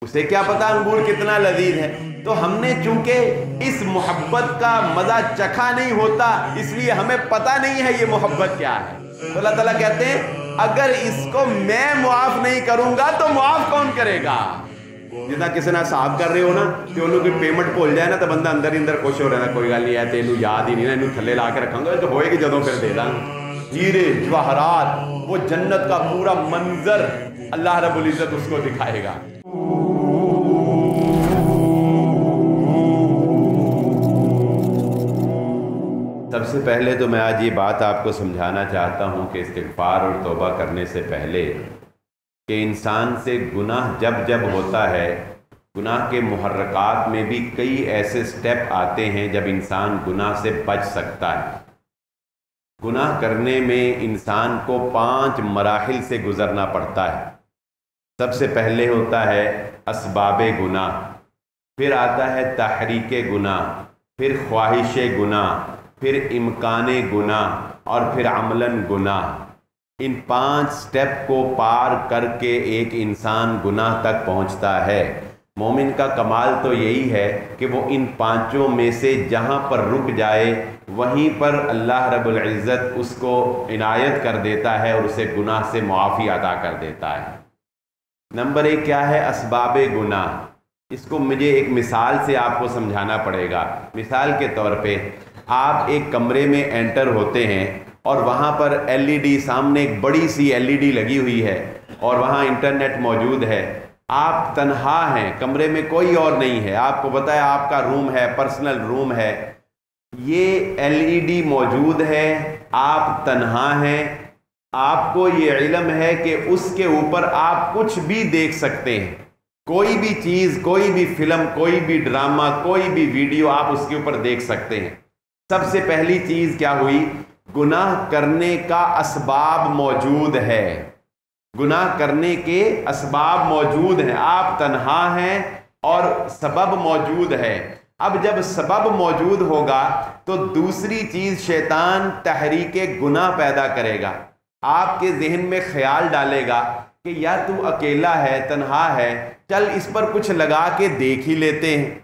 اسے کیا پتا انگور کتنا لذیذ ہے. تو ہم نے چونکہ اس محبت کا مزہ چکھا نہیں ہوتا، اس لیے ہمیں پتہ نہیں ہے یہ محبت کیا ہے. تو اللہ تعالیٰ کہتے ہیں اگر اس کو میں معاف نہیں کروں گا تو معاف کون کرے گا؟ جتنا کسی نے صاحب کر رہے ہو نا کہ انہوں کی پیمنٹ بھول جائے نا تو بندہ اندر ہی اندر خوش ہو رہا ہے، کوئی گل نہیں ہے تینوں یاد ہی نہیں نا، انہوں تھلے لا کے رکھاں گا تو ہوئے گی جدوں پھر دے داں. ہیرے جواہرات، وہ جنت کا پورا منظر اللہ رب العزت اس کو دکھائے گا. سب سے پہلے تو میں آج یہ بات آپ کو سمجھانا چاہتا ہوں کہ استغفار اور توبہ کرنے سے پہلے کہ انسان سے گناہ جب جب ہوتا ہے، گناہ کے محرکات میں بھی کئی ایسے سٹیپ آتے ہیں جب انسان گناہ سے بچ سکتا ہے. گناہ کرنے میں انسان کو 5 مراحل سے گزرنا پڑتا ہے. سب سے پہلے ہوتا ہے اسباب گناہ، پھر آتا ہے تحریک گناہ، پھر خواہش گناہ، پھر امکان گناہ، اور پھر عملاً گناہ. ان 5 سٹیپ کو پار کر کے ایک انسان گناہ تک پہنچتا ہے. مومن کا کمال تو یہی ہے کہ وہ ان 5 میں سے جہاں پر رک جائے وہیں پر اللہ رب العزت اس کو عنایت کر دیتا ہے اور اسے گناہ سے معافی عطا کر دیتا ہے. نمبر 1 کیا ہے؟ اسباب گناہ. اس کو مجھے ایک مثال سے آپ کو سمجھانا پڑے گا. مثال کے طور پہ آپ ایک کمرے میں انٹر ہوتے ہیں اور وہاں پر LED، سامنے ایک بڑی سی LED لگی ہوئی ہے اور وہاں انٹرنیٹ موجود ہے. آپ تنہا ہیں، کمرے میں کوئی اور نہیں ہے، آپ کو پتہ ہے آپ کا روم ہے، پرسنل روم ہے، یہ LED موجود ہے، آپ تنہا ہیں، آپ کو یہ علم ہے کہ اس کے اوپر آپ کچھ بھی دیکھ سکتے ہیں، کوئی بھی چیز، کوئی بھی فلم، کوئی بھی ڈرامہ، کوئی بھی ویڈیو آپ اس کے اوپر دیکھ سکتے ہیں. سب سے پہلی چیز کیا ہوئی؟ گناہ کرنے کا اسباب موجود ہے. گناہ کرنے کے اسباب موجود ہیں، آپ تنہا ہیں اور سبب موجود ہے. اب جب سبب موجود ہوگا تو دوسری چیز شیطان تحریک گناہ پیدا کرے گا. آپ کے ذہن میں خیال ڈالے گا کہ یار تو اکیلا ہے، تنہا ہے، چل اس پر کچھ لگا کے دیکھ ہی لیتے ہیں،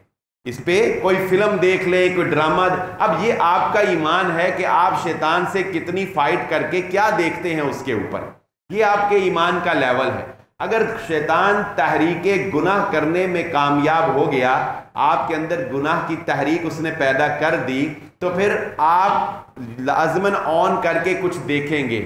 اس پہ کوئی فلم دیکھ لیں، کوئی ڈرامہ. اب یہ آپ کا ایمان ہے کہ آپ شیطان سے کتنی فائٹ کر کے کیا دیکھتے ہیں اس کے اوپر، یہ آپ کے ایمان کا لیول ہے. اگر شیطان تحریک گناہ کرنے میں کامیاب ہو گیا، آپ کے اندر گناہ کی تحریک اس نے پیدا کر دی، تو پھر آپ لازماً آن کر کے کچھ دیکھیں گے.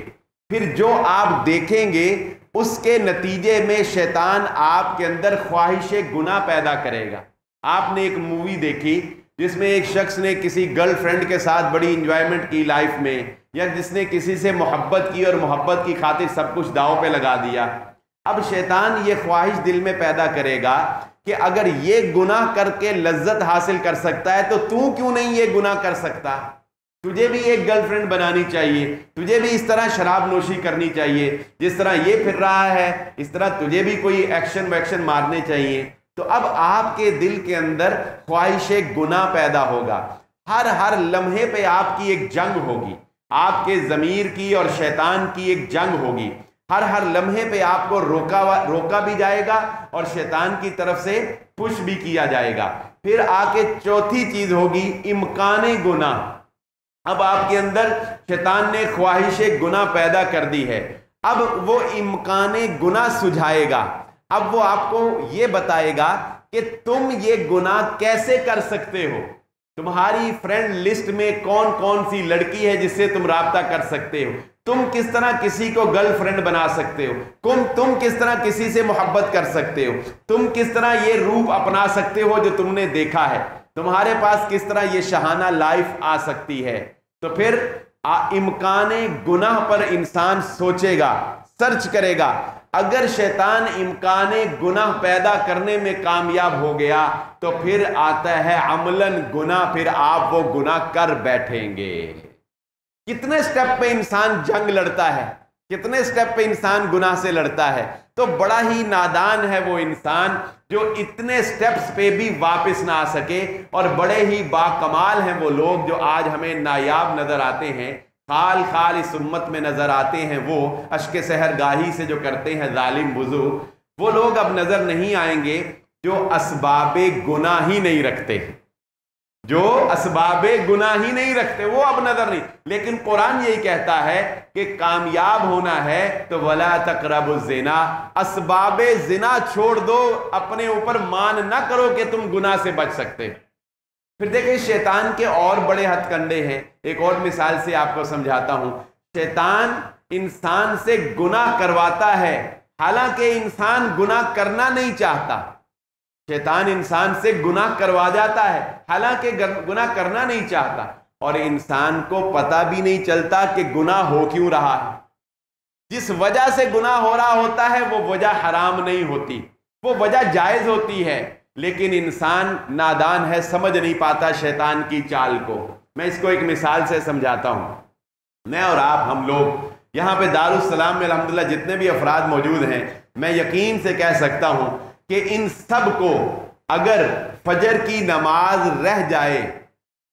پھر جو آپ دیکھیں گے اس کے نتیجے میں شیطان آپ کے اندر خواہش گناہ پیدا کرے گا. آپ نے ایک مووی دیکھی جس میں ایک شخص نے کسی گرل فرینڈ کے ساتھ بڑی انجوائمنٹ کی لائف میں، یا جس نے کسی سے محبت کی اور محبت کی خاطر سب کچھ داؤ پہ لگا دیا. اب شیطان یہ خواہش دل میں پیدا کرے گا کہ اگر یہ گناہ کر کے لذت حاصل کر سکتا ہے تو کیوں نہیں یہ گناہ کر سکتا؟ تجھے بھی ایک گرل فرینڈ بنانی چاہیے، تجھے بھی اس طرح شراب نوشی کرنی چاہیے، جس طرح یہ پھر رہا ہے اس طرح تجھے بھی کوئی ایکشن مارنے چاہیے. تو اب آپ کے دل کے اندر خواہش گناہ پیدا ہوگا. ہر لمحے پہ آپ کی ایک جنگ ہوگی، آپ کے ضمیر کی اور شیطان کی ایک جنگ ہوگی. ہر لمحے پہ آپ کو روکا بھی جائے گا اور شیطان کی طرف سے پش بھی کیا جائے گا. پھر آ کے چوتھی چیز ہوگی امکان گناہ. اب آپ کے اندر شیطان نے خواہش گناہ پیدا کر دی ہے، اب وہ امکان گناہ سجھائے گا. اب وہ آپ کو یہ بتائے گا کہ تم یہ گناہ کیسے کر سکتے ہو. تمہاری فرینڈ لسٹ میں کون کون سی لڑکی ہے جس سے تم رابطہ کر سکتے ہو، تم کس طرح کسی کو گرل فرینڈ بنا سکتے ہو، تم کس طرح کسی سے محبت کر سکتے ہو، تم کس طرح یہ روپ اپنا سکتے ہو جو تم نے دیکھا ہے، تمہارے پاس کس طرح یہ شہانہ لائف آ سکتی ہے. تو پھر امکان گناہ پر انسان سوچے گا، سرچ کرے گا. اگر شیطان امکان گناہ پیدا کرنے میں کامیاب ہو گیا تو پھر آتا ہے عملاً گناہ، پھر آپ وہ گناہ کر بیٹھیں گے. کتنے سٹیپ پہ انسان جنگ لڑتا ہے، کتنے سٹیپ پہ انسان گناہ سے لڑتا ہے. تو بڑا ہی نادان ہے وہ انسان جو اتنے سٹیپس پہ بھی واپس نہ آ سکے. اور بڑے ہی باکمال ہیں وہ لوگ جو آج ہمیں نایاب نظر آتے ہیں، خال اس امت میں نظر آتے ہیں، وہ اشک سحر گاہی سے جو کرتے ہیں ظالم وضو. وہ لوگ اب نظر نہیں آئیں گے جو اسباب گناہ ہی نہیں رکھتے، جو اسباب گناہ ہی نہیں رکھتے، وہ اب نظر نہیں. لیکن قرآن یہی کہتا ہے کہ کامیاب ہونا ہے تو ولا تقربوا الزنا، اسباب زنا چھوڑ دو، اپنے اوپر مان نہ کرو کہ تم گناہ سے بچ سکتے. پھر دیکھیں شیطان کے اور بڑے ہتھ کنڈے ہیں. ایک اور مثال سے آپ کو سمجھاتا ہوں. شیطان انسان سے گناہ کرواتا ہے حالانکہ انسان گناہ کرنا نہیں چاہتا. شیطان انسان سے گناہ کروا جاتا ہے حالانکہ گناہ کرنا نہیں چاہتا، اور انسان کو پتہ بھی نہیں چلتا کہ گناہ ہو کیوں رہا ہے. جس وجہ سے گناہ ہو رہا ہوتا ہے وہ وجہ حرام نہیں ہوتی، وہ وجہ جائز ہوتی ہے، لیکن انسان نادان ہے، سمجھ نہیں پاتا شیطان کی چال کو. میں اس کو ایک مثال سے سمجھاتا ہوں. میں اور آپ ہم لوگ یہاں پہ دارالسلام میں الحمدللہ جتنے بھی افراد موجود ہیں، میں یقین سے کہہ سکتا ہوں کہ ان سب کو اگر فجر کی نماز رہ جائے،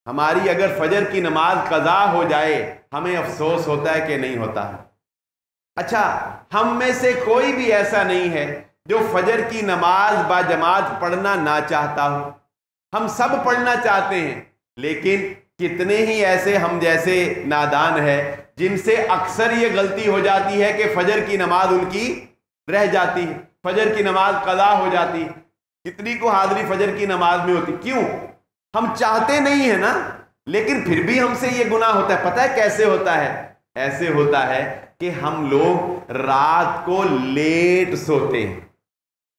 ہماری اگر فجر کی نماز قضا ہو جائے، ہمیں افسوس ہوتا ہے کہ نہیں ہوتا؟ اچھا، ہم میں سے کوئی بھی ایسا نہیں ہے جو فجر کی نماز با جماعت پڑھنا نہ چاہتا ہو. ہم سب پڑھنا چاہتے ہیں، لیکن کتنے ہی ایسے ہم جیسے نادان ہیں جن سے اکثر یہ غلطی ہو جاتی ہے کہ فجر کی نماز ان کی رہ جاتی ہے، فجر کی نماز قضا ہو جاتی ہے. کتنی کو حاضری فجر کی نماز میں ہوتی؟ کیوں؟ ہم چاہتے نہیں ہیں نا، لیکن پھر بھی ہم سے یہ گناہ ہوتا ہے. پتہ ہے کیسے ہوتا ہے؟ ایسے ہوتا ہے کہ ہم لوگ رات کو لیٹ سوتے ہیں.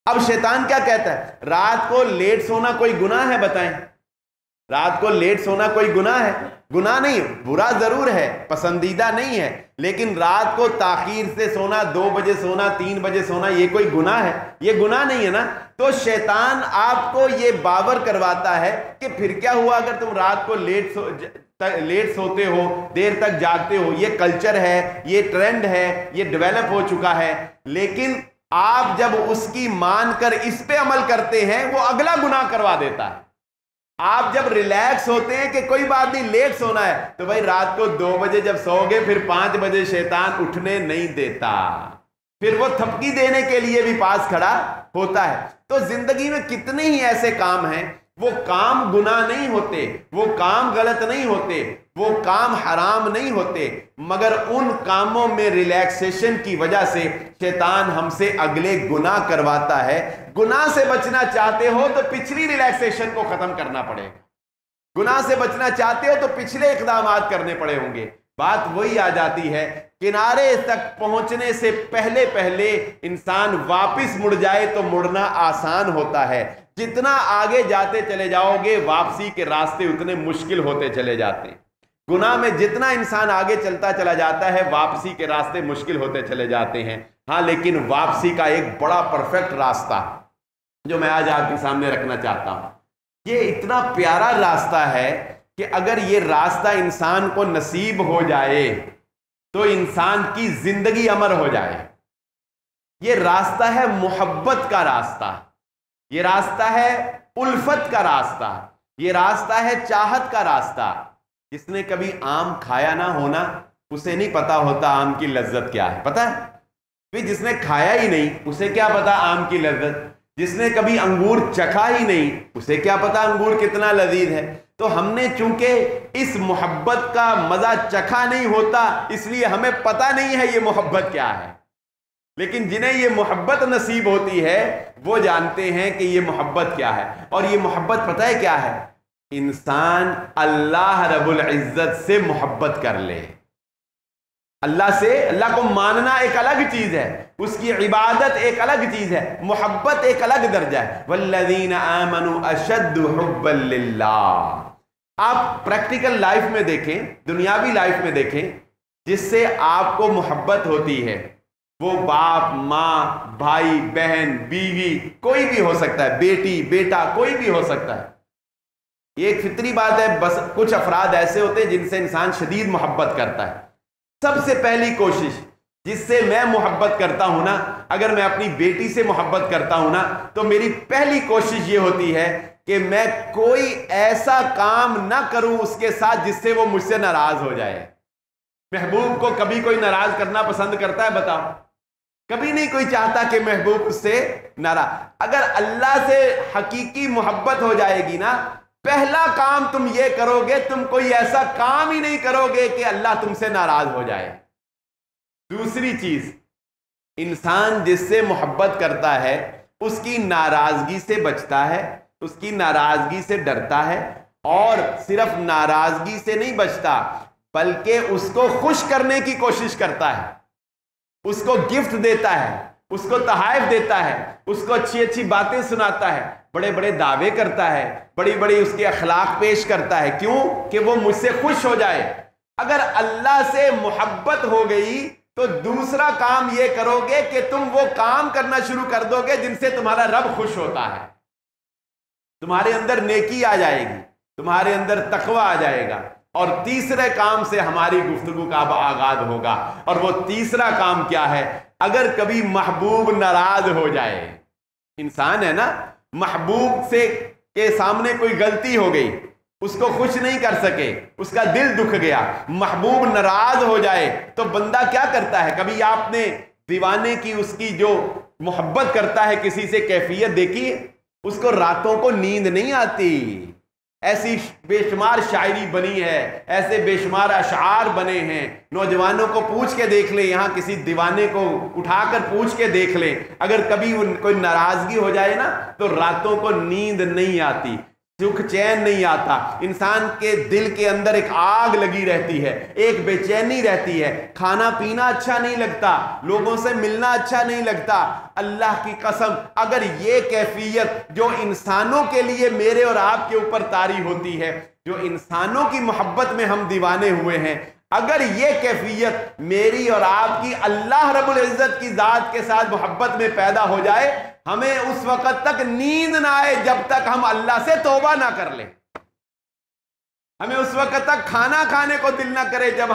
اب شیطان کیا کہتا ہے؟ رات کو لیٹ سونا کوئی گناہ ہے؟ بتائیں، رات کو لیٹ سونا کوئی گناہ ہے؟ گناہ نہیں، برا ضرور ہے، پسندیدہ نہیں ہے، لیکن رات کو تاخیر سے سونا، 2 بجے سونا، 3 بجے سونا، یہ کوئی گناہ ہے؟ یہ گناہ نہیں ہے نا. تو شیطان آپ کو یہ باور کرواتا ہے کہ پھر کیا ہوا اگر تم رات کو لیٹ سوتے ہو، دیر تک جاگتے ہو، یہ کلچر ہے، یہ ٹرینڈ ہے، یہ ڈیولپ ہو چکا ہے. لیکن آپ جب اس کی مان کر اس پہ عمل کرتے ہیں، وہ اگلا گناہ کروا دیتا ہے. آپ جب ریلیکس ہوتے ہیں کہ کوئی بات نہیں لیٹ سونا ہے، تو بھائی رات کو 2 بجے جب سو گے، پھر 5 بجے شیطان اٹھنے نہیں دیتا، پھر وہ تھپکی دینے کے لیے بھی پاس کھڑا ہوتا ہے. تو زندگی میں کتنے ہی ایسے کام ہیں، وہ کام گناہ نہیں ہوتے، وہ کام غلط نہیں ہوتے، وہ کام حرام نہیں ہوتے، مگر ان کاموں میں ریلیکسیشن کی وجہ سے شیطان ہم سے اگلے گناہ کرواتا ہے. گناہ سے بچنا چاہتے ہو تو پچھلی ریلیکسیشن کو ختم کرنا پڑے گا. گناہ سے بچنا چاہتے ہو تو پچھلے اقدامات کرنے پڑے ہوں گے. بات وہی آ جاتی ہے، کنارے تک پہنچنے سے پہلے انسان واپس مڑ جائے تو مڑنا آسان ہوتا ہے. جتنا آگے جاتے چلے جاؤ گے، واپسی کے راستے اتنے مشکل ہوتے چلے جاتے ہیں. گناہ میں جتنا انسان آگے چلتا چلا جاتا ہے، واپسی کے راستے مشکل ہوتے چلے جاتے ہیں. ہاں، لیکن واپسی کا ایک بڑا پرفیکٹ راستہ جو میں آج آپ کے سامنے رکھنا چاہتا ہوں، یہ اتنا پیارا راستہ ہے کہ اگر یہ راستہ انسان کو نصیب ہو جائے تو انسان کی زندگی امر ہو جائے. یہ راستہ ہے محبت کا راستہ، یہ راستہ ہے الفت کا راستہ، یہ راستہ ہے چاہت کا راستہ. جس نے کبھی آم کھایا نہ ہونا، اسے نہیں پتا ہوتا آم کی لذت کیا ہے. پتا ہے، جس نے کھایا ہی نہیں اسے کیا پتا آم کی لذت. جس نے کبھی انگور چکھا ہی نہیں اسے کیا پتا انگور کتنا لذیذ ہے. تو ہم نے چونکہ اس محبت کا مزہ چکھا نہیں ہوتا، اس لیے ہمیں پتا نہیں ہے یہ محبت کیا ہے. لیکن جنہیں یہ محبت نصیب ہوتی ہے وہ جانتے ہیں کہ یہ محبت کیا ہے. اور یہ محبت پتہ ہے کیا ہے؟ انسان اللہ رب العزت سے محبت کر لے. اللہ سے، اللہ کو ماننا ایک الگ چیز ہے، اس کی عبادت ایک الگ چیز ہے، محبت ایک الگ درجہ ہے. والذین آمنوا اشد حبا للہ. آپ پریکٹیکل لائف میں دیکھیں، دنیاوی لائف میں دیکھیں، جس سے آپ کو محبت ہوتی ہے، وہ باپ، ماں، بھائی، بہن، بیوی، کوئی بھی ہو سکتا ہے، بیٹی، بیٹا، کوئی بھی ہو سکتا ہے. یہ ایک فطری بات ہے. بس کچھ افراد ایسے ہوتے ہیں جن سے انسان شدید محبت کرتا ہے. سب سے پہلی کوشش جس سے میں محبت کرتا ہوں نا، اگر میں اپنی بیٹی سے محبت کرتا ہوں نا، تو میری پہلی کوشش یہ ہوتی ہے کہ میں کوئی ایسا کام نہ کروں اس کے ساتھ جس سے وہ مجھ سے ناراض ہو جائے. محبوب کو کبھی کوئی ناراض کرنا پسند کرتا ہے؟ بتاؤ. کبھی نہیں کوئی چاہتا کہ محبوب اس سے ناراض. اگر اللہ سے حقیقی محبت ہو جائے گی نا، پہلا کام تم یہ کرو گے، تم کوئی ایسا کام ہی نہیں کرو گے کہ اللہ تم سے ناراض ہو جائے. دوسری چیز، انسان جس سے محبت کرتا ہے اس کی ناراضگی سے بچتا ہے، اس کی ناراضگی سے ڈرتا ہے، اور صرف ناراضگی سے نہیں بچتا بلکہ اس کو خوش کرنے کی کوشش کرتا ہے، اس کو گفٹ دیتا ہے، اس کو تحائف دیتا ہے، اس کو اچھی اچھی باتیں سناتا ہے، بڑے بڑے دعوے کرتا ہے، بڑی بڑی اس کے اخلاق پیش کرتا ہے. کیوں؟ کہ وہ مجھ سے خوش ہو جائے. اگر اللہ سے محبت ہو گئی تو دوسرا کام یہ کرو گے کہ تم وہ کام کرنا شروع کر دو گے جن سے تمہارا رب خوش ہوتا ہے. تمہارے اندر نیکی آ جائے گی، تمہارے اندر تقوی آ جائے گا. اور تیسرے کام سے ہماری گفتگو کا آغاز ہوگا، اور وہ تیسرا کام کیا ہے؟ اگر کبھی محبوب ناراض ہو جائے، انسان ہے نا، محبوب سے کے سامنے کوئی غلطی ہو گئی، اس کو خوش نہیں کر سکے، اس کا دل دکھ گیا، محبوب ناراض ہو جائے تو بندہ کیا کرتا ہے؟ کبھی آپ نے دیوانے کی، اس کی جو محبت کرتا ہے کسی سے، کیفیت دیکھی؟ اس کو راتوں کو نیند نہیں آتی. ایسی بے شمار شاعری بنی ہے، ایسے بے شمار اشعار بنے ہیں. نوجوانوں کو پوچھ کے دیکھ لیں، یہاں کسی دیوانے کو اٹھا کر پوچھ کے دیکھ لیں، اگر کبھی کوئی ناراضگی ہو جائے نا تو راتوں کو نیند نہیں آتی، سکھ چین نہیں آتا. انسان کے دل کے اندر ایک آگ لگی رہتی ہے، ایک بے چینی رہتی ہے، کھانا پینا اچھا نہیں لگتا، لوگوں سے ملنا اچھا نہیں لگتا. اللہ کی قسم، اگر یہ کیفیت جو انسانوں کے لیے میرے اور آپ کے اوپر طاری ہوتی ہے، جو انسانوں کی محبت میں ہم دیوانے ہوئے ہیں، اگر یہ کیفیت میری اور آپ کی اللہ رب العزت کی ذات کے ساتھ محبت میں پیدا ہو جائے، ہمیں اس وقت تک نیند نہ آئے جب تک ہم اللہ سے توبہ نہ کر لیں. ہمیں اس وقت تک کھانا کھانے کو دل نہ کرے جب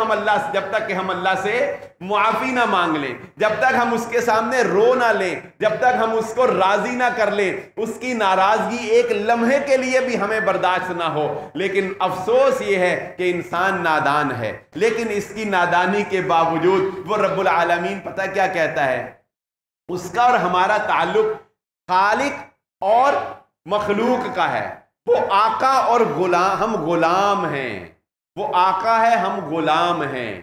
تک کہ ہم اللہ سے معافی نہ مانگ لیں، جب تک ہم اس کے سامنے رو نہ لیں، جب تک ہم اس کو راضی نہ کر لیں، اس کی ناراضگی ایک لمحے کے لیے بھی ہمیں برداشت نہ ہو. لیکن افسوس یہ ہے کہ انسان نادان ہے، لیکن اس کی نادانی کے باوجود وہ رب العالمین پتہ کیا کہتا ہے؟ اس کا اور ہمارا تعلق خالق اور مخلوق کا ہے. وہ آقا اور غلام، ہم غلام ہیں. وہ آقا ہے، ہم غلام ہیں.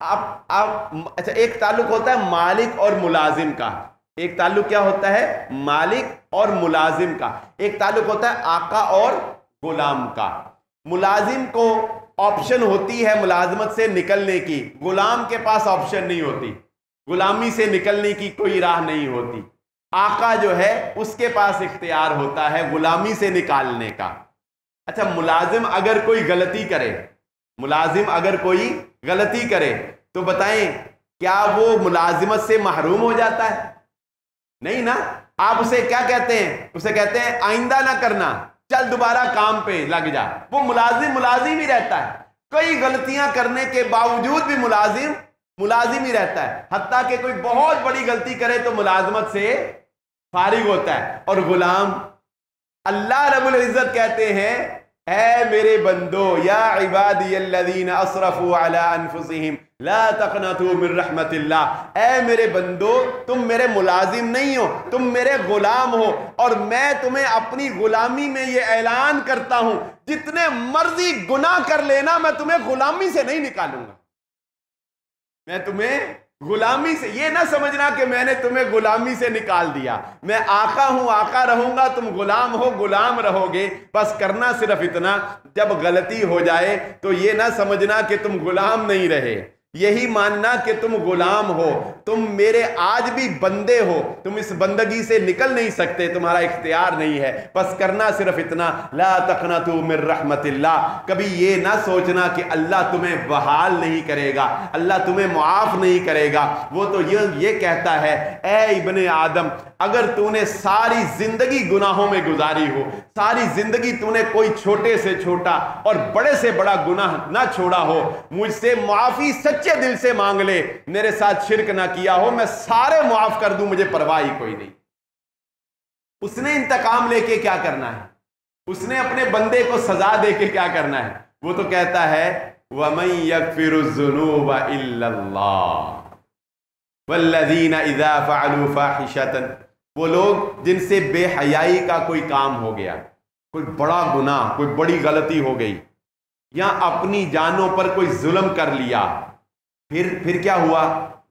اچھا، ایک تعلق ہوتا ہے مالک اور ملازم کا. ایک تعلق کیا ہوتا ہے؟ مالک اور ملازم کا. ایک تعلق ہوتا ہے آقا اور غلام کا. ملازم کو آپشن ہوتی ہے ملازمت سے نکلنے کی، غلام کے پاس آپشن نہیں ہوتی، غلامی سے نکلنے کی کوئی راہ نہیں ہوتی. آقا جو ہے اس کے پاس اختیار ہوتا ہے غلامی سے نکالنے کا. اچھا، ملازم اگر کوئی غلطی کرے تو بتائیں کیا وہ ملازمت سے محروم ہو جاتا ہے؟ نہیں نا. آپ اسے کیا کہتے ہیں؟ اسے کہتے ہیں آئندہ نہ کرنا، چل دوبارہ کام پہ لگ جا. وہ ملازم ہی رہتا ہے. کئی غلطیاں کرنے کے باوجود بھی ملازم ہی رہتا ہے. حتیٰ کہ کوئی بہت بڑی غلطی کرے تو ملازمت سے فارغ ہوتا ہے. اور غلام، اللہ رب العزت کہتے ہیں اے میرے بندو، یا عبادی الذین اسرفوا علی انفسہم لا تقنطوا من رحمت اللہ. اے میرے بندو، تم میرے ملازم نہیں ہو، تم میرے غلام ہو، اور میں تمہیں اپنی غلامی میں یہ اعلان کرتا ہوں، جتنے مرضی گناہ کر لینا، میں تمہیں غلامی سے نہیں نکالوں گا. میں تمہیں غلامی سے، یہ نہ سمجھنا کہ میں نے تمہیں غلامی سے نکال دیا. میں آقا ہوں، آقا رہوں گا، تم غلام ہو، غلام رہو گے. بس کرنا صرف اتنا، جب غلطی ہو جائے تو یہ نہ سمجھنا کہ تم غلام نہیں رہے، یہی ماننا کہ تم غلام ہو، تم میرے آج بھی بندے ہو، تم اس بندگی سے نکل نہیں سکتے، تمہارا اختیار نہیں ہے. بس کرنا صرف اتنا، لا تقنطوا من رحمت اللہ. کبھی یہ نہ سوچنا کہ اللہ تمہیں بحال نہیں کرے گا، اللہ تمہیں معاف نہیں کرے گا. وہ تو یہ کہتا ہے اے ابن آدم، اگر تو نے ساری زندگی گناہوں میں گزاری ہو، ساری زندگی تو نے کوئی چھوٹے سے چھوٹا اور بڑے سے بڑا گناہ نہ چھوڑا ہو، مجھ سے معافی سچے دل سے مانگ لے، میرے ساتھ شرک نہ کیا ہو، میں سارے معاف کر دوں، مجھے پرواہ ہی کوئی نہیں. اس نے انتقام لے کے کیا کرنا ہے؟ اس نے اپنے بندے کو سزا دے کے کیا کرنا ہے؟ وہ تو کہتا ہے وَمَن يَغْفِرُ الذُّنُوبَ إِلَّا اللَّهُ. والذین اذا فعلوا فاحشۃ، وہ لوگ جن سے بے حیائی کا کوئی کام ہو گیا، کوئی بڑا گناہ، کوئی بڑی غلطی ہو گئی، یا اپنی جانوں پر کوئی ظلم کر لیا، پھر کیا ہوا؟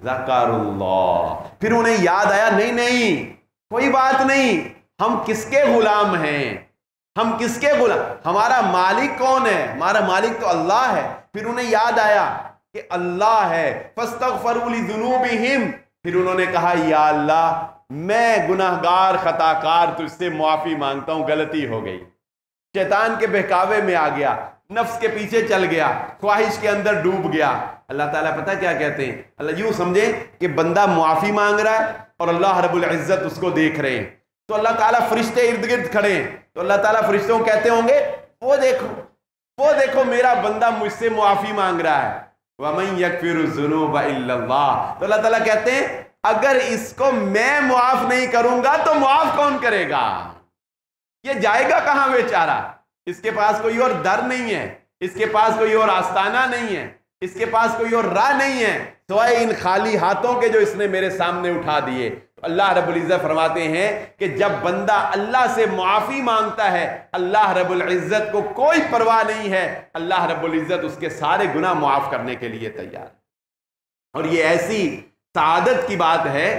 ذکر اللہ، پھر انہیں یاد آیا نہیں کوئی بات نہیں، ہم کس کے غلام ہیں، ہم کس کے غلام، ہمارا مالک کون ہے؟ ہمارا مالک تو اللہ ہے۔ پھر انہیں یاد آیا کہ اللہ ہے، فاستغفروا لذنوبہم، پھر انہوں نے کہا یا اللہ میں گناہگار خطا کار تجھ سے معافی مانگتا ہوں، غلطی ہو گئی۔ شیطان کے بہکاوے میں آ گیا، نفس کے پیچھے چل گیا، خواہش کے اندر ڈوب گیا۔ اللہ تعالیٰ پتہ کیا کہتے ہیں؟ اللہ یوں سمجھے کہ بندہ معافی مانگ رہا ہے اور اللہ رب العزت اس کو دیکھ رہے ہیں، تو اللہ تعالیٰ فرشتے ارد گرد کھڑے ہیں، تو اللہ تعالیٰ فرشتوں کو کہتے ہوں گے وہ دیکھو میرا بندہ مجھ سے معافی مانگ رہا ہے۔ وَمَن يَغْفِرُ الذُّنُوبَ إِلَّا اللَّهُ، تو اللہ تعالیٰ کہتے ہیں اگر اس کو میں معاف نہیں کروں گا تو معاف کون کرے گا؟ یہ جائے گا کہاں بیچارہ؟ اس کے پاس کوئی اور در نہیں ہے، اس کے پاس کوئی اور آستانہ نہیں ہے، اس کے پاس کوئی اور راہ نہیں ہے سوائے ان خالی ہاتھوں کے جو اس نے میرے سامنے اٹھا دیے۔ اللہ رب العزت فرماتے ہیں کہ جب بندہ اللہ سے معافی مانگتا ہے، اللہ رب العزت کو کوئی پرواہ نہیں ہے، اللہ رب العزت اس کے سارے گناہ معاف کرنے کے لیے تیار۔ اور یہ ایسی سعادت کی بات ہے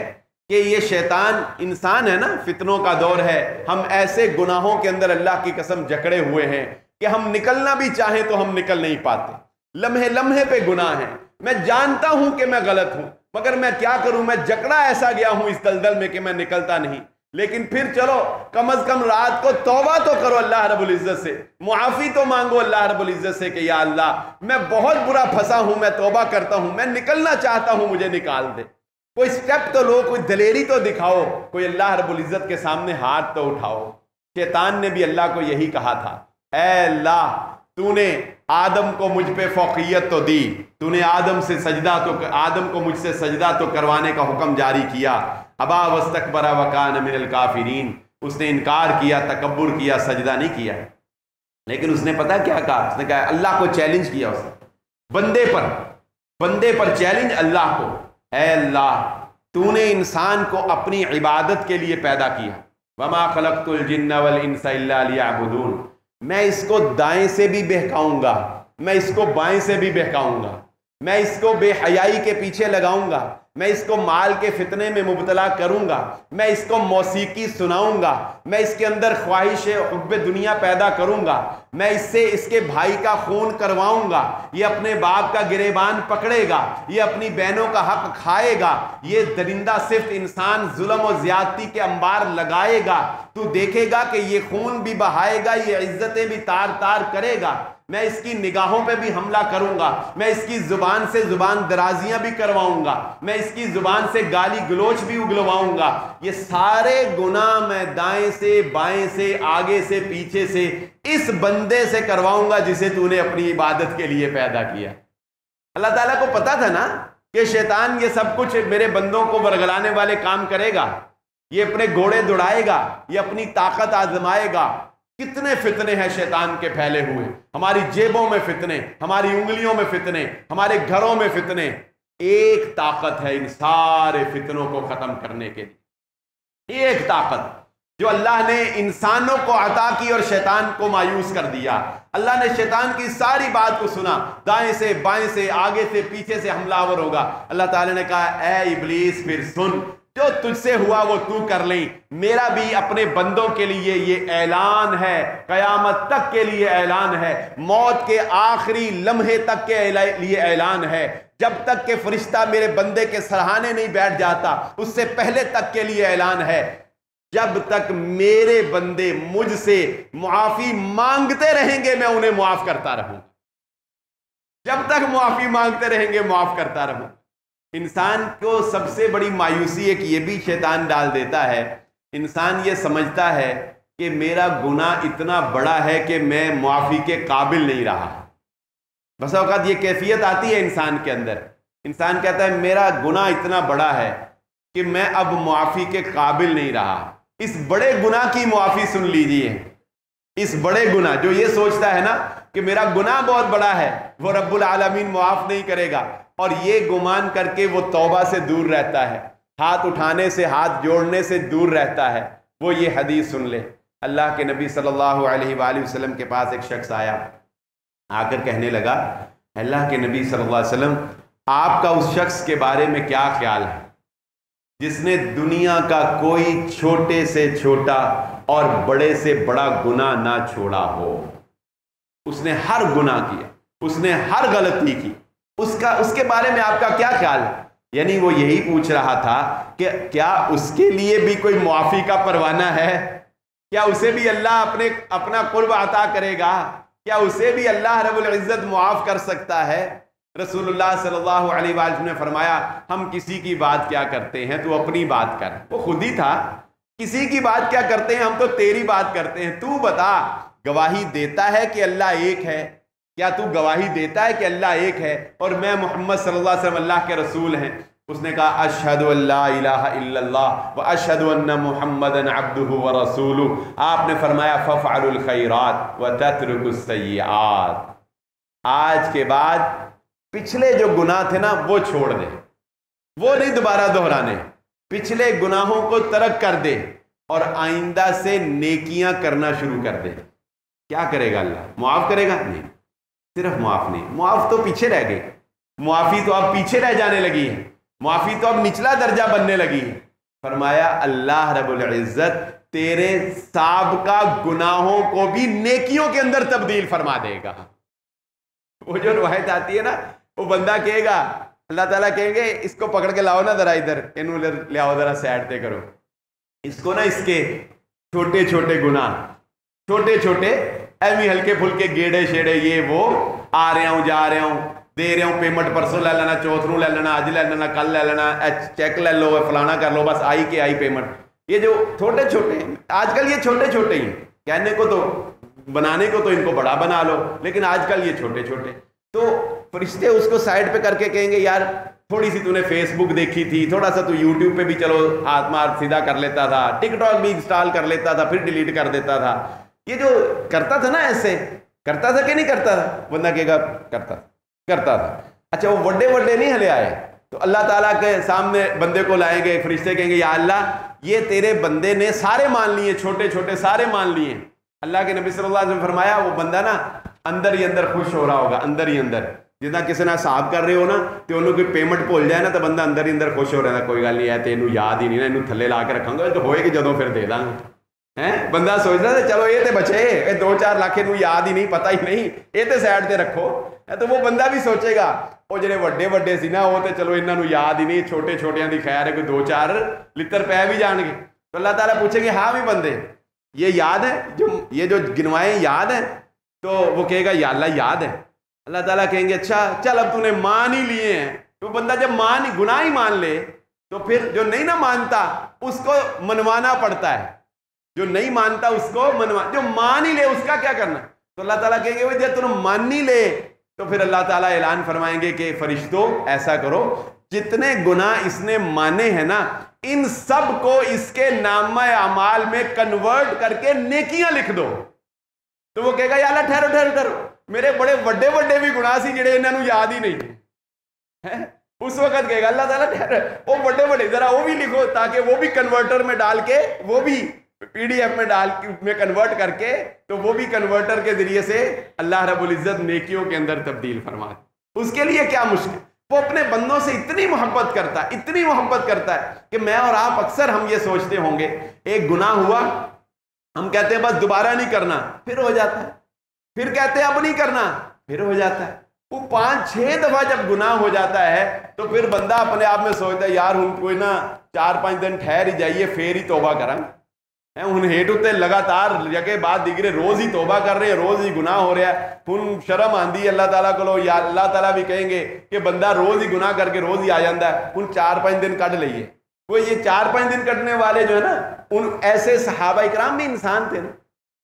کہ یہ شیطان انسان ہے نا، فتنوں کا دور ہے، ہم ایسے گناہوں کے اندر اللہ کی قسم جکڑے ہوئے ہیں کہ ہم نکلنا بھی چاہیں تو ہم نکل نہیں پاتے، لمحے لمحے پہ گناہ ہیں۔ میں جانتا ہوں کہ میں غلط ہوں، مگر میں کیا کروں، میں جکڑا ایسا گیا ہوں اس دلدل میں کہ میں نکلتا نہیں۔ لیکن پھر چلو کم از کم رات کو توبہ تو کرو اللہ رب العزت سے، معافی تو مانگو اللہ رب العزت سے کہ یا اللہ میں بہت برا پھنسا ہوں، میں توبہ کرتا ہوں، میں نکلنا چاہتا ہوں، مجھے نکال دے۔ کوئی سٹیپ تو لو، کوئی دلیری تو دکھاؤ، کوئی اللہ رب العزت کے سامنے ہاتھ تو اٹھاؤ۔ شیطان نے بھی اللہ کو یہی کہا تھا، اے اللہ تو نے آدم کو مجھ پہ فوقیت تو دی، تو نے آدم کو مجھ سے سجدہ تو کروانے کا حکم جاری کیا، ابا واستکبر وکان من الکافرین، اس نے انکار کیا، تکبر کیا، سجدہ نہیں کیا۔ لیکن اس نے پتہ کیا کہا؟ اس نے کہا اللہ کو چیلنج کیا، اس نے بندے پر چیلنج اللہ کو، اے اللہ تو نے انسان کو اپنی عبادت کے لیے پیدا کیا، وما خلقت الجن والانس الا لیعبدون، میں اس کو دائیں سے بھی بہکاؤں گا، میں اس کو بائیں سے بھی بہکاؤں گا، میں اس کو بے حیائی کے پیچھے لگاؤں گا، میں اس کو مال کے فتنے میں مبتلا کروں گا، میں اس کو موسیقی سناؤں گا، میں اس کے اندر خواہش حب دنیا پیدا کروں گا، میں اس سے اس کے بھائی کا خون کرواؤں گا، یہ اپنے باپ کا گریبان پکڑے گا، یہ اپنی بہنوں کا حق کھائے گا، یہ درندہ صرف انسان ظلم و زیادتی کے انبار لگائے گا، تو دیکھے گا کہ یہ خون بھی بہائے گا، یہ عزتیں بھی تار تار کرے گا، میں اس کی نگاہوں پہ بھی حملہ کروں گا، میں اس کی زبان سے زبان درازیاں بھی کرواؤں گا، میں اس کی زبان سے گالی گلوچ بھی اگلواؤں گا، یہ سارے گناہ میں دائیں سے بائیں سے آگے سے پیچھے سے اس بندے سے کرواؤں گا جسے تو نے اپنی عبادت کے لیے پیدا کیا۔ اللہ تعالیٰ کو پتا تھا نا کہ شیطان یہ سب کچھ میرے بندوں کو ورگلانے والے کام کرے گا، یہ اپنے گھوڑے دوڑائے گا، یہ اپنی طاقت آزمائے گا۔ کتنے فتنے ہیں شیطان کے پھیلے ہوئے، ہماری جیبوں میں فتنے، ہماری انگلیوں میں فتنے، ہمارے گھروں میں فتنے۔ ایک طاقت ہے ان سارے فتنوں کو ختم کرنے کے لیے، ایک طاقت جو اللہ نے انسانوں کو عطا کی اور شیطان کو مایوس کر دیا۔ اللہ نے شیطان کی ساری بات کو سنا، دائیں سے بائیں سے آگے سے پیچھے سے حملہ آور ہوگا۔ اللہ تعالیٰ نے کہا اے ابلیس پھر سن، جو تجھ سے ہوا وہ تو کر لیں، میرا بھی اپنے بندوں کے لیے یہ اعلان ہے، قیامت تک کے لیے اعلان ہے، موت کے آخری لمحے تک کے لیے اعلان ہے، جب تک کہ فرشتہ میرے بندے کے سرہانے نہیں بیٹھ جاتا اس سے پہلے تک کے لیے اعلان ہے، جب تک میرے بندے مجھ سے معافی مانگتے رہیں گے میں انہیں معاف کرتا رہوں، جب تک معافی مانگتے رہیں گے معاف کرتا رہوں۔ انسان کو سب سے بڑی مایوسی ایک یہ بھی شیطان ڈال دیتا ہے، انسان یہ سمجھتا ہے کہ میرا گناہ اتنا بڑا ہے کہ میں معافی کے قابل نہیں رہا۔ بس اوقات یہ کیفیت آتی ہے انسان کے اندر، انسان کہتا ہے میرا گناہ اتنا بڑا ہے کہ میں اب معافی کے قابل نہیں رہا۔ اس بڑے گناہ کی معافی سن لیجئے، اس بڑے گناہ جو یہ سوچتا ہے نا کہ میرا گناہ بہت بڑا ہے وہ رب العالمین معاف نہیں کرے گا، اور یہ گمان کر کے وہ توبہ سے دور رہتا ہے، ہاتھ اٹھانے سے، ہاتھ جوڑنے سے دور رہتا ہے، وہ یہ حدیث سن لے۔ اللہ کے نبی صلی اللہ علیہ وآلہ وسلم کے پاس ایک شخص آیا، آ کر کہنے لگا، اللہ کے نبی صلی اللہ علیہ وسلم، آپ کا اس شخص کے بارے میں کیا خیال ہے جس نے دنیا کا کوئی چھوٹے سے چھوٹا اور بڑے سے بڑا گناہ نہ چھوڑا ہو؟ اس نے ہر گناہ کیا، اس نے ہر غلطی کی، اس کے بارے میں آپ کا کیا خیال ہے؟ یعنی وہ یہی پوچھ رہا تھا کہ کیا اس کے لیے بھی کوئی معافی کا پروانہ ہے؟ کیا اسے بھی اللہ اپنا قرب عطا کرے گا؟ کیا اسے بھی اللہ رب العزت معاف کر سکتا ہے؟ رسول اللہ صلی اللہ علیہ وسلم نے فرمایا، ہم کسی کی بات کیا کرتے ہیں، تو اپنی بات کر۔ وہ خود ہی تھا، کسی کی بات کیا کرتے ہیں، ہم تو تیری بات کرتے ہیں۔ تو بتا، گواہی دیتا ہے کہ اللہ ایک ہے؟ کیا تو گواہی دیتا ہے کہ اللہ ایک ہے اور میں محمد صلی اللہ علیہ وسلم اللہ کے رسول ہیں؟ اس نے کہا، اشہد ان لا الہ الا اللہ واشہد ان محمدا عبدہ ورسولہ۔ آپ نے فرمایا، فافعلوا الخیرات وتترکوا السیئات۔ آج کے بعد پچھلے جو گناہ تھے نا، وہ چھوڑ دے، وہ نہیں دوبارہ دہرانے، پچھلے گناہوں کو ترک کر دے اور آئندہ سے نیکیاں کرنا شروع کر دے۔ کیا کرے گا اللہ؟ معاف کرے گا؟ نہیں، صرف معاف نہیں، معاف تو پیچھے رہ گئی، معافی تو اب پیچھے رہ جانے لگی ہے، معافی تو اب نچلا درجہ بننے لگی ہے۔ فرمایا، اللہ رب العزت تیرے سابقہ گناہوں کو بھی نیکیوں کے اندر تبدیل فرما دے گا۔ وہ جو روایت آتی ہے نا، وہ بندہ کہے گا، اللہ تعالیٰ کہیں گے، اس کو پکڑ کے لاؤ نا ذرا ادھر، انہوں لے آؤ ذرا سائڈ تے کرو اس کو نا، اس کے چھوٹے چھوٹے گناہ، چھوٹے چھوٹے ایویں ہلکے پھلکے گیڑے شیڑے، یہ وہ، آ رہا ہوں جا رہا ہوں، دے رہا ہوں پیمنٹ، پرسوں لے لینا، چوتھ نو لے لینا، اج لے لینا، کل لے لینا، چیک لے لو، فلانا کر لو، بس آئی کے آئی پیمنٹ۔ یہ جو چھوٹے چھوٹے ہیں آج کل، یہ چھوٹے چھوٹے ہی، کہنے کو تو بنانے کو تو ان کو بڑا بنا لو، لیکن آج کل یہ چھوٹے چھوٹے۔ تو فرشتے اس کو سائڈ پہ کر کے کہیں گے، یار تھوڑی سی تو نے فیس بک دیکھی تھی، تھوڑا سا تو یوٹیوب پہ بھی چلو ہاتھ مار سیدھا کر لیتا تھا، ٹک ٹاک بھی انسٹال کر لیتا تھا، پھر ڈیلیٹ کر دیتا تھا۔ یہ جو کرتا تھا نا، ایسے کرتا تھا کہ نہیں کرتا تھا؟ بندہ کہے گا کرتا تھا۔ اچھا، وہ بڑے بڑے نہیں ہلے آئے تو اللہ تعالیٰ کے سامنے بندے کو لائیں گے، فرشتے کہیں گے، یا اللہ یہ تیرے بندے نے سارے مان لیے، چھوٹے چھوٹے سارے مان لیے۔ اللہ کے نبی صلی اللہ علیہ وسلم نے فرمایا، وہ بندہ نا اندر ہی اندر خوش ہو رہا ہوگا، اندر ہی اندر، جتنا کسی نے صاحب کر رہے ہو نا، تو انہوں کوئی پیمنٹ بھول جائے نا، تو بندہ اندر ہی اندر خوش ہو رہا ہے، کوئی گل نہیں ہے، تینوں یاد ہی نہیں نا، انہوں تھلے لا کے رکھاں گا، تو ہوئے گی جدوں پھر دے داں گے۔ بندہ سوچ رہا تھا، چلو یہ تے بچے، یہ 2-4 لاکھ انہوں یاد ہی نہیں، پتہ ہی نہیں، یہ تے سائڈ تے رکھو۔ تو وہ بندہ بھی سوچے گا، وہ جڑے وڈے وڈے سی نا، وہ تے چلو انہوں یاد ہی نہیں، چھوٹے چھوٹیاں دی خیر ہے، کوئی 2-4 لتر پہ بھی جان گے۔ تو اللہ تعالیٰ پوچھیں گے، ہاں بھی بندے یہ یاد ہے، یہ جو گنوائے یاد ہے؟ تو وہ کہے گا، یا اللہ یاد ہے۔ اللہ تعالیٰ کہیں گے، اچھا چل اب تو نے مان ہی لیے ہیں۔ تو بندہ جب گناہ ہی مان لے، تو پھر جو نہیں نہ مانتا اس کو منوانا پڑتا ہے، جو نہیں مانتا اس کو جو مان ہی لے اس کا کیا کرنا؟ تو اللہ تعالیٰ کہیں گے، جب تم مان ہی لے، تو پھر اللہ تعالیٰ اعلان فرمائیں گے کہ فرشتوں ایسا کرو، جتنے گناہ اس نے مانے ہیں نا، ان سب کو اس کے نامہ اعمال میں کنورٹ کر کے نیکیاں لکھ دو۔ تو وہ کہے گا، یا اللہ ٹھہرو، میرے بڑے وڈے وڈے بھی گناہ سی جڑے انہوں نے یاد ہی نہیں ہے۔ اس وقت کہے گا اللہ تعالیٰ، ٹھہر، وہ بڑے بڑے ذرا وہ بھی لکھو، تاکہ وہ بھی کنورٹر میں ڈال کے، وہ بھی پی ڈی ایف میں کنورٹ کر کے، تو وہ بھی کنورٹر کے ذریعے سے اللہ رب العزت نیکیوں کے اندر تبدیل فرما دے۔ اس کے لیے کیا مشکل؟ وہ اپنے بندوں سے اتنی محبت کرتا ہے، اتنی محبت کرتا ہے کہ میں اور آپ اکثر ہم یہ سوچتے ہوں گے، ایک گناہ ہوا، ہم کہتے ہیں بس دوبارہ نہیں کرنا، پھر ہو جاتا ہے، پھر کہتے ہیں اب نہیں کرنا، پھر ہو جاتا ہے۔ وہ 5-6 دفعہ جب گناہ ہو جاتا ہے تو پھر بندہ اپنے آپ میں سوچتا ہے، یار ہن کوئی نہ 4-5 دن ٹھہر ہی جائیے، پھر ہی توبہ کریں۔ ہن ہیٹ ہوتے لگاتار جگہ بعد دیگرے روز ہی توبہ کر رہے ہیں، روز ہی گناہ ہو رہا ہے، ہن شرم آندی ہے اللہ تعالیٰ کو، یا اللہ تعالیٰ بھی کہیں گے کہ بندہ روز ہی گناہ کر کے روز ہی آ جاتا ہے، ہن 4-5 دن کٹ لئیے۔ وہ یہ 4-5 دن کٹنے والے جو ہے نا، ان ایسے صحابہ اکرام بھی انسان تھے نا،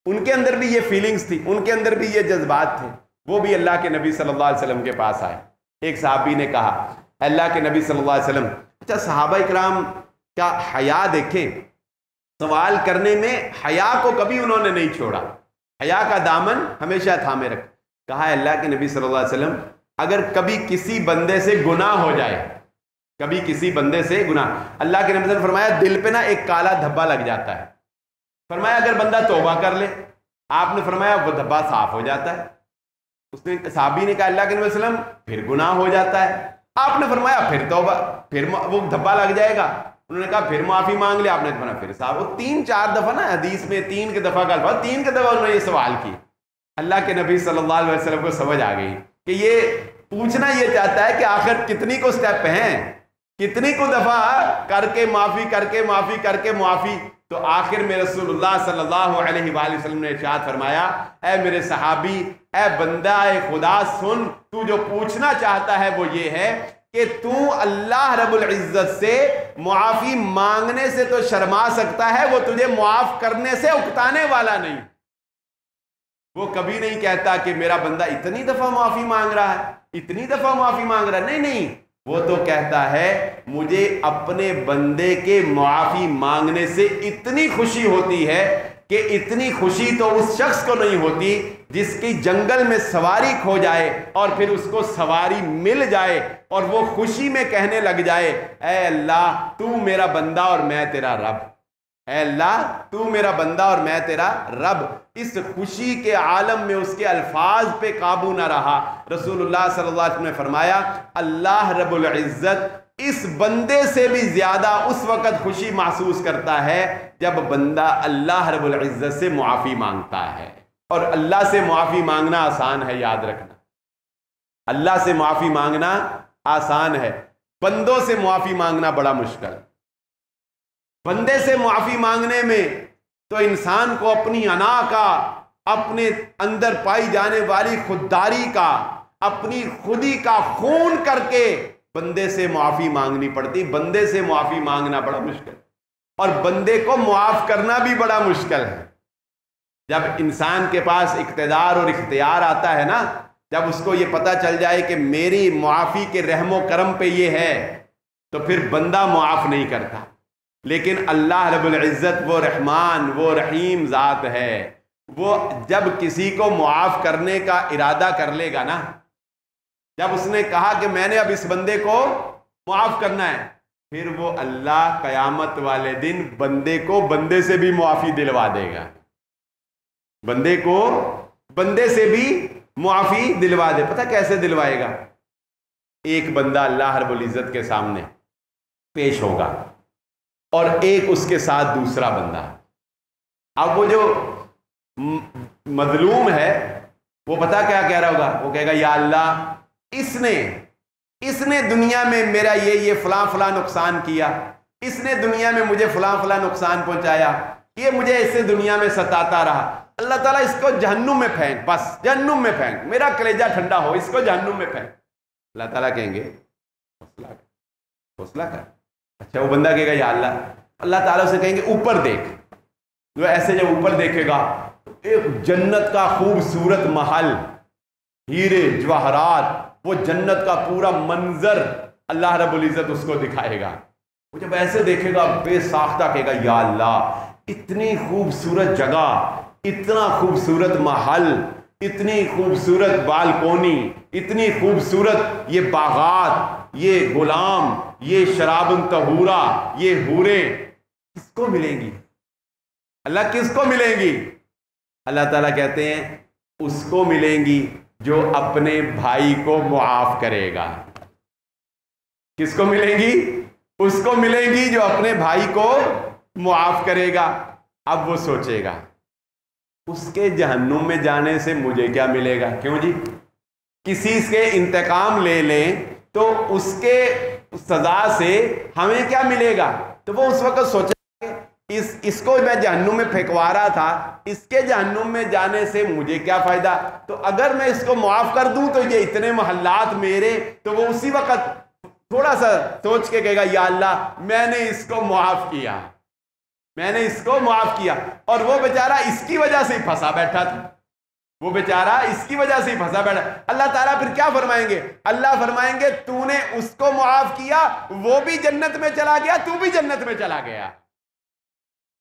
ان کے اندر بھی یہ فیلنگز تھی، ان کے اندر بھی یہ جذبات تھے، وہ بھی اللہ کے نبی صلی اللہ علیہ وسلم کے پاس آئے۔ ایک صحابی نے کہا، اللہ کے نبی صلی اللہ علیہ وسلم، اچھا صحابہ اکرام کا حیا دیکھیں، سوال کرنے میں حیا کو کبھی انہوں نے نہیں چھوڑا، حیا کا دامن ہمیشہ تھامے رکھا۔ کہا اللہ کے نبی صلی اللہ علیہ وسلم، اگر کبھی کسی بندے سے گناہ ہو جائے، کبھی کسی بندے سے گناہ، اللہ کے نبی نے فرمایا دل پہ نا ایک کالا دھبا لگ جاتا ہے، فرمایا اگر بندہ توبہ کر لے، آپ نے فرمایا وہ دھبا صاف ہو جاتا ہے۔ اس نے صحابی نے کہا اللہ کے نبی صلی اللہ علیہ وسلم پھر گناہ ہو جاتا ہے، آپ نے فرمایا پھر توبہ، پھر وہ دھبا لگ جائے گا، انہوں نے کہا پھر معافی مانگ لے، آپ نے فرمایا پھر صاحب، وہ 3-4 دفعہ نا حدیث میں 3 کے دفعہ کا الفاظ، 3 کے دفعہ انہوں نے یہ سوال کی۔ اللہ کے نبی صلی اللہ علیہ وسلم کو سمجھ آ گئی کہ یہ پوچھنا یہ چاہتا ہے کہ آخر کتنی کو سٹیپ ہیں، کتنی کو دفعہ کر کے معافی کر کے معافی کر کے معافی۔ تو آخر میں رسول اللہ صلی اللہ علیہ وآلہ وسلم نے ارشاد فرمایا اے میرے صحابی، اے بندہ اے خدا سن، تو جو پوچھنا چاہتا ہے وہ یہ ہے کہ تو اللہ رب العزت سے معافی مانگنے سے تو شرما سکتا ہے، وہ تجھے معاف کرنے سے اکتانے والا نہیں۔ وہ کبھی نہیں کہتا کہ میرا بندہ اتنی دفعہ معافی مانگ رہا ہے، اتنی دفعہ معافی مانگ رہا ہے، نہیں نہیں، وہ تو کہتا ہے مجھے اپنے بندے کے معافی مانگنے سے اتنی خوشی ہوتی ہے کہ اتنی خوشی تو اس شخص کو نہیں ہوتی جس کی جنگل میں سواری کھو جائے اور پھر اس کو سواری مل جائے اور وہ خوشی میں کہنے لگ جائے اے اللہ تو میرا بندہ اور میں تیرا رب، اے اللہ تو میرا بندہ اور میں تیرا رب۔ اس خوشی کے عالم میں اس کے الفاظ پہ قابو نہ رہا۔ رسول اللہ صلی اللہ علیہ وسلم نے فرمایا اللہ رب العزت اس بندے سے بھی زیادہ اس وقت خوشی محسوس کرتا ہے جب بندہ اللہ رب العزت سے معافی مانگتا ہے۔ اور اللہ سے معافی مانگنا آسان ہے، یاد رکھنا، اللہ سے معافی مانگنا آسان ہے، بندوں سے معافی مانگنا بڑا مشکل۔ بندے سے معافی مانگنے میں تو انسان کو اپنی انا کا، اپنے اندر پائی جانے والی خودداری کا، اپنی خودی کا خون کر کے بندے سے معافی مانگنی پڑتی۔ بندے سے معافی مانگنا بڑا مشکل، اور بندے کو معاف کرنا بھی بڑا مشکل ہے۔ جب انسان کے پاس اقتدار اور اختیار آتا ہے نا، جب اس کو یہ پتہ چل جائے کہ میری معافی کے رحم و کرم پہ یہ ہے، تو پھر بندہ معاف نہیں کرتا۔ لیکن اللہ رب العزت وہ رحمان وہ رحیم ذات ہے، وہ جب کسی کو معاف کرنے کا ارادہ کر لے گا نا، جب اس نے کہا کہ میں نے اب اس بندے کو معاف کرنا ہے، پھر وہ اللہ قیامت والے دن بندے کو بندے سے بھی معافی دلوا دے گا، بندے کو بندے سے بھی معافی دلوا دے۔ پتہ کیسے دلوائے گا؟ ایک بندہ اللہ رب العزت کے سامنے پیش ہوگا اور ایک اس کے ساتھ دوسرا بندہ۔ اب وہ جو مظلوم ہے وہ پتہ کیا کہہ رہا ہوگا؟ وہ کہے گا یا اللہ اس نے دنیا میں میرا یہ فلاں فلاں نقصان کیا، اس نے دنیا میں مجھے فلاں فلاں نقصان پہنچایا، یہ مجھے ایسے دنیا میں ستاتا رہا، اللہ تعالیٰ اس کو جہنم میں پھینک، بس جہنم میں پھینک، میرا کلیجہ ٹھنڈا ہو، اس کو جہنم میں پھینک۔ اللہ تعالیٰ کہیں گے حوصلہ کر۔ اچھا وہ بندہ کہے گا یا اللہ، اللہ تعالیٰ سے کہیں گے اوپر دیکھ۔ جو ایسے جب اوپر دیکھے گا تو ایک جنت کا خوبصورت محل، ہیرے جواہرات، وہ جنت کا پورا منظر اللہ رب العزت اس کو دکھائے گا۔ وہ جب ایسے دیکھے گا بے ساختہ کہے گا یا اللہ اتنی خوبصورت جگہ، اتنا خوبصورت محل، اتنی خوبصورت بالکونی، اتنی خوبصورت یہ باغات، یہ غلام، یہ شراب طہورا، یہ حوریں کس کو ملیں گی؟ اللہ کس کو ملیں گی؟ اللہ تعالیٰ کہتے ہیں اس کو ملیں گی جو اپنے بھائی کو معاف کرے گا۔ کس کو ملیں گی؟ اس کو ملیں گی جو اپنے بھائی کو معاف کرے گا۔ اب وہ سوچے گا اس کے جہنم میں جانے سے مجھے کیا ملے گا؟ کیوں جی؟ کسی سے انتقام لے لیں تو اس کے سزا سے ہمیں کیا ملے گا؟ تو وہ اس وقت سوچا کہ اس کو میں جہنم میں پھینکوا رہا تھا، اس کے جہنم میں جانے سے مجھے کیا فائدہ؟ تو اگر میں اس کو معاف کر دوں تو یہ اتنے محلات میرے، تو وہ اسی وقت تھوڑا سا سوچ کے کہے گا یا اللہ میں نے اس کو معاف کیا، میں نے اس کو معاف کیا۔ اور وہ بیچارہ اس کی وجہ سے ہی پھنسا بیٹھا تھا، وہ بیچارہ اس کی وجہ سے ہی پھنسا بیٹھا۔ اللہ تعالیٰ پھر کیا فرمائیں گے؟ اللہ فرمائیں گے تو نے اس کو معاف کیا، وہ بھی جنت میں چلا گیا، تو بھی جنت میں چلا گیا۔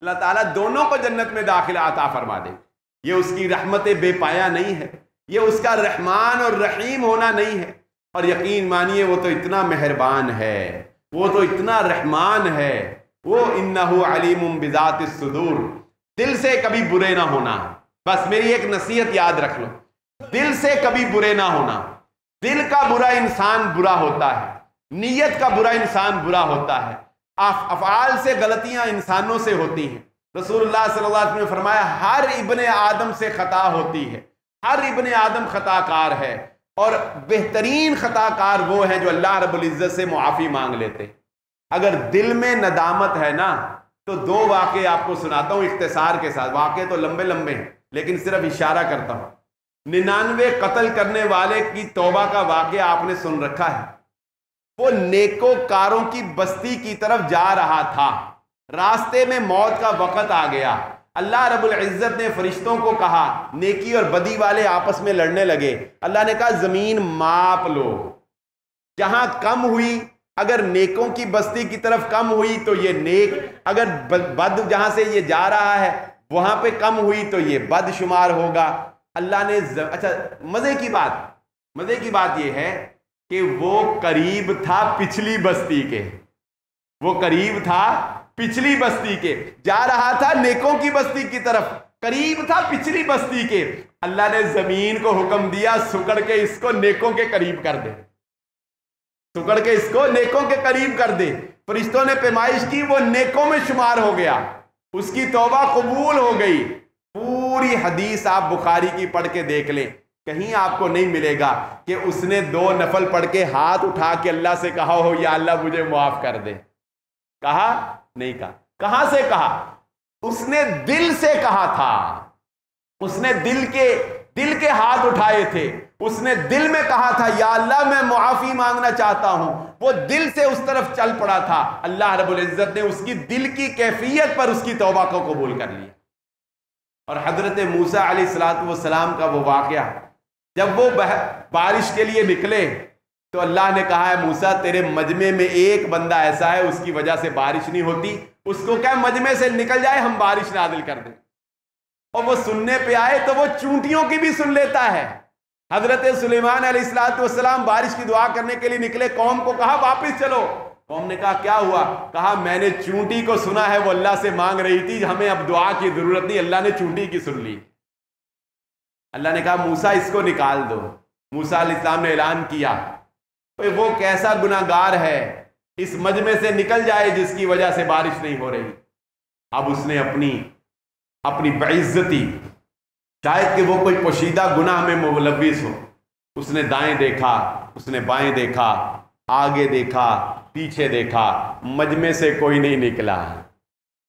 اللہ تعالیٰ دونوں کو جنت میں داخلہ عطا فرما دے۔ یہ اس کی رحمت بے پایا نہیں ہے، یہ اس کا رحمان اور رحیم ہونا نہیں ہے، اور یقین مانیے وہ تو اتنا مہربان ہے، وہ تو اتنا رحمان ہے، وہ انہ علیم بذات الصدور۔ دل سے کبھی برے نہ ہونا، بس میری ایک نصیحت یاد رکھ لو، دل سے کبھی برے نہ ہونا۔ دل کا برا انسان برا ہوتا ہے، نیت کا برا انسان برا ہوتا ہے، افعال سے غلطیاں انسانوں سے ہوتی ہیں۔ رسول اللہ صلی اللہ علیہ وسلم نے فرمایا ہر ابن آدم سے خطا ہوتی ہے، ہر ابن آدم خطا کار ہے، اور بہترین خطا کار وہ ہیں جو اللہ رب العزت سے معافی مانگ لیتے۔ اگر دل میں ندامت ہے نا تو دو واقعے آپ کو سناتا ہوں اختصار کے ساتھ، واقعے تو لمبے لمبے ہیں لیکن صرف اشارہ کرتا ہوں۔ 99 قتل کرنے والے کی توبہ کا واقعہ آپ نے سن رکھا ہے۔ وہ نیکوکاروں کی بستی کی طرف جا رہا تھا، راستے میں موت کا وقت آ گیا۔ اللہ رب العزت نے فرشتوں کو کہا، نیکی اور بدی والے آپس میں لڑنے لگے، اللہ نے کہا زمین ماپ لو، جہاں کم ہوئی اگر نیکوں کی بستی کی طرف کم ہوئی تو یہ نیک، اگر بد جہاں سے یہ جا رہا ہے وہاں پہ کم ہوئی تو یہ بد شمار ہوگا۔ اللہ نے اچھا مزے کی بات یہ ہے کہ وہ قریب تھا پچھلی بستی کے، وہ قریب تھا پچھلی بستی کے، جا رہا تھا نیکوں کی بستی کی طرف، قریب تھا پچھلی بستی کے۔ اللہ نے زمین کو حکم دیا سکڑ کے اس کو نیکوں کے قریب کر دے، سکڑ کے اس کو نیکوں کے قریب کر دے۔ فرشتوں نے پیمائش کی، وہ نیکوں میں شمار ہو گیا، اس کی توبہ قبول ہو گئی۔ پوری حدیث آپ بخاری کی پڑھ کے دیکھ لیں، کہیں آپ کو نہیں ملے گا کہ اس نے 2 نفل پڑھ کے ہاتھ اٹھا کے اللہ سے کہا ہو یا اللہ مجھے معاف کر دے، کہا نہیں کہا۔ کہاں سے کہا؟ اس نے دل سے کہا تھا، اس نے دل کے ہاتھ اٹھائے تھے، اس نے دل میں کہا تھا یا اللہ میں معافی مانگنا چاہتا ہوں، وہ دل سے اس طرف چل پڑا تھا۔ اللہ رب العزت نے اس کی دل کی کیفیت پر اس کی توبہ کو قبول کر لیا۔ اور حضرت موسیٰ علیہ السلام کا وہ واقعہ، جب وہ بارش کے لیے نکلے تو اللہ نے کہا ہے موسیٰ تیرے مجمع میں ایک بندہ ایسا ہے اس کی وجہ سے بارش نہیں ہوتی، اس کو کیا مجمع سے نکل جائے ہم بارش نازل کر دیں۔ اور وہ سننے پہ آئے تو وہ چونٹیوں کی بھی سن لیتا ہے۔ حضرت سلیمان علیہ السلام بارش کی دعا کرنے کے لیے نکلے، قوم کو کہا واپس چلو، قوم نے کہا کیا ہوا؟ کہا میں نے چونٹی کو سنا ہے وہ اللہ سے مانگ رہی تھی، ہمیں اب دعا کی ضرورت نہیں، اللہ نے چونٹی کی سن لی۔ اللہ نے کہا موسیٰ اس کو نکال دو۔ موسیٰ علیہ السلام نے اعلان کیا وہ کیسا گناہگار ہے، اس مجمع سے نکل جائے جس کی وجہ سے بارش نہیں ہو رہی۔ اب اس نے اپنی بعزتی، شاید کہ وہ کوئی پوشیدہ گناہ میں ملوث ہو، اس نے دائیں دیکھا، اس نے بائیں دیکھا، آگے دیکھا، پیچھے دیکھا، مجمع سے کوئی نہیں نکلا۔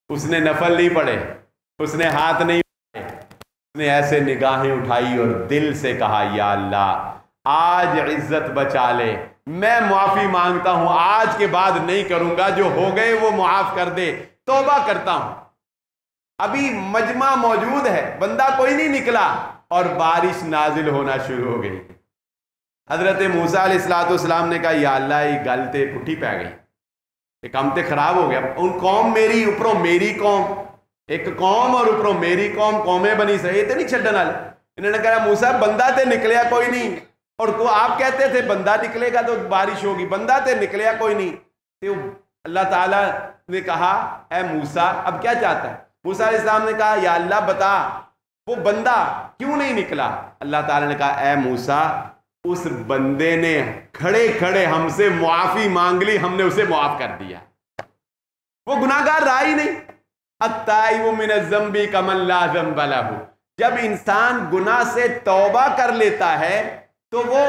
اس نے نفل نہیں پڑھے، اس نے ہاتھ نہیں پڑھے، اس نے ایسے نگاہیں اٹھائی اور دل سے کہا یا اللہ آج عزت بچا لے، میں معافی مانگتا ہوں، آج کے بعد نہیں کروں گا، جو ہو گئے وہ معاف کر دے، توبہ کرتا ہوں۔ ابھی مجمع موجود ہے، بندہ کوئی نہیں نکلا اور بارش نازل ہونا شروع ہو گئی۔ حضرت موسیٰ علیہ السلام نے کہا یا اللہ یہ گل تے پٹھی پی گئی، یہ کام تے خراب ہو گیا، ان قوم میری اوپروں میری قوم، ایک قوم اور اوپروں میری قوم، قومیں بنی سے یہ تے نہیں چھڈن والے۔ انہوں نے کہا موسیٰ بندہ تے نکلیا کوئی نہیں، اور کو آپ کہتے تھے بندہ نکلے گا تو بارش ہوگی، بندہ تے نکلیا کوئی نہیں۔ تو اللہ تعالیٰ نے کہا اے موسیٰ اب کیا چاہتا ہے؟ موسیٰ علیہ السلام نے کہا یا اللہ بتا وہ بندہ کیوں نہیں نکلا؟ اللہ تعالیٰ نے کہا اے موسیٰ اس بندے نے کھڑے کھڑے ہم سے معافی مانگ لی، ہم نے اسے معاف کر دیا، وہ گناہگار رہا ہی نہیں۔ التائب من الذنب کمن لا ذنب لہ، جب انسان گناہ سے توبہ کر لیتا ہے تو وہ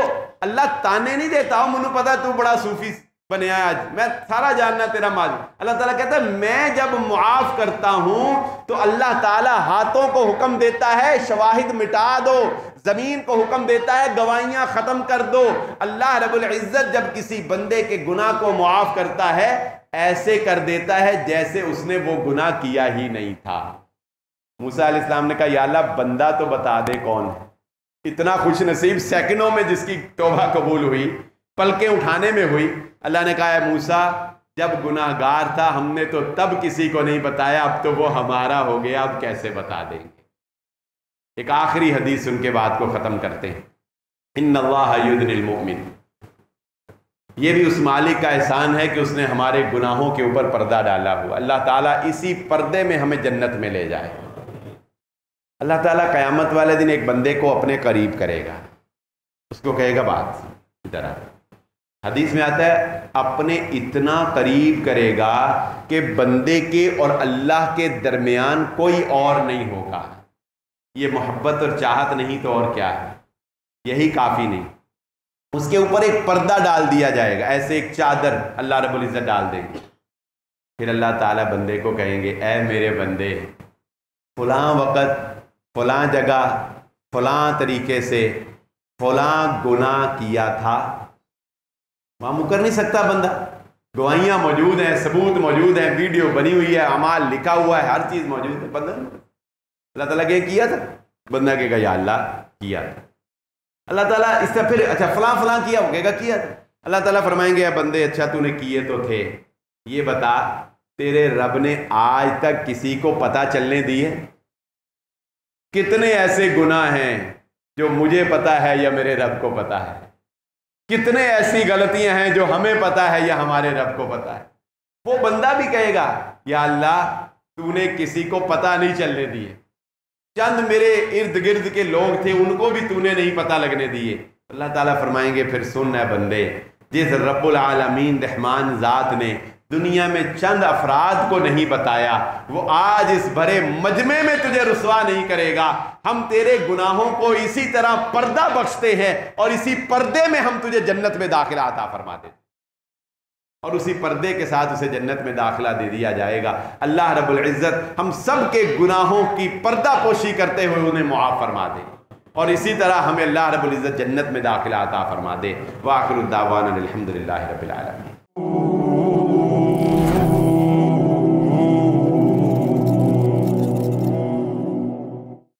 اللہ تانے نہیں دیتا مجھے پتا تو بڑا صوفی بنے آیا، آج میں سارا جاننا تیرا معلوم۔ اللہ تعالیٰ کہتا ہے میں جب معاف کرتا ہوں تو اللہ تعالیٰ ہاتھوں کو حکم دیتا ہے شواہد مٹا دو، زمین کو حکم دیتا ہے گواہیاں ختم کر دو۔ اللہ رب العزت جب کسی بندے کے گناہ کو معاف کرتا ہے ایسے کر دیتا ہے جیسے اس نے وہ گناہ کیا ہی نہیں تھا۔ موسیٰ علیہ السلام نے کہا یا اللہ بندہ تو بتا دے کون ہے۔ اتنا خوش نصیب سیکنڈوں میں جس کی توبہ قبول ہوئی، پلکیں اٹھانے میں ہوئی۔ اللہ نے کہا اے موسیٰ جب گناہ گار تھا ہم نے تو تب کسی کو نہیں بتایا، اب تو وہ ہمارا ہو گیا، اب کیسے بتا دیں گے۔ ایک آخری حدیث سن کے بات کو ختم کرتے ہیں۔ ان اللہ یدنی المؤمن، یہ بھی اس مالک کا احسان ہے کہ اس نے ہمارے گناہوں کے اوپر پردہ ڈالا ہوا. اللہ تعالیٰ اسی پردے میں ہمیں جنت میں لے جائے. اللہ تعالیٰ قیامت والے دن ایک بندے کو اپنے قریب کرے گا, اس کو کہے گا بات ادھر آ. حدیث میں آتا ہے اپنے اتنا قریب کرے گا کہ بندے کے اور اللہ کے درمیان کوئی اور نہیں ہوگا. یہ محبت اور چاہت نہیں تو اور کیا ہے؟ یہی کافی نہیں. اس کے اوپر ایک پردہ ڈال دیا جائے گا, ایسے ایک چادر اللہ رب العزت ڈال دیں گے. پھر اللہ تعالیٰ بندے کو کہیں گے اے میرے بندے, فلاں وقت, فلاں جگہ, فلاں طریقے سے فلاں گناہ کیا تھا. وہاں مکر نہیں سکتا بندہ, گواہیاں موجود ہیں, ثبوت موجود ہیں, ویڈیو بنی ہوئی ہے, اعمال لکھا ہوا ہے, ہر چیز موجود ہے. بندہ اللہ تعالیٰ کہ کیا تھا, بندہ کہے گا یا اللہ کیا تھا. اللہ تعالیٰ اس سے پھر اچھا فلاں فلاں کیا, وہ کہے گا کیا تھا. اللہ تعالیٰ فرمائیں گے اے بندے اچھا تو نے کیے تو تھے, یہ بتا تیرے رب نے آج تک کسی کو پتہ چلنے دیے؟ کتنے ایسے گناہ ہیں جو مجھے پتا ہے یا میرے رب کو پتا ہے؟ کتنے ایسی غلطیاں ہیں جو ہمیں پتا ہے یا ہمارے رب کو پتا ہے؟ وہ بندہ بھی کہے گا یا اللہ تو نے کسی کو پتہ نہیں چلنے دیے, چند میرے ارد گرد کے لوگ تھے ان کو بھی تو نے نہیں پتہ لگنے دیے. اللہ تعالیٰ فرمائیں گے پھر سن اے بندے, جس رب العالمین رحمان ذات نے دنیا میں چند افراد کو نہیں بتایا وہ آج اس بھرے مجمع میں تجھے رسوا نہیں کرے گا. ہم تیرے گناہوں کو اسی طرح پردہ بخشتے ہیں اور اسی پردے میں ہم تجھے جنت میں داخلہ عطا فرما دیتے اور اسی پردے کے ساتھ اسے جنت میں داخلہ دے دیا جائے گا. اللہ رب العزت ہم سب کے گناہوں کی پردہ پوشی کرتے ہوئے انہیں معاف فرما دے اور اسی طرح ہمیں اللہ رب العزت جنت میں داخلہ عطا فرما دے. وآخر الدعوانا الحمدللہ رب العالمین.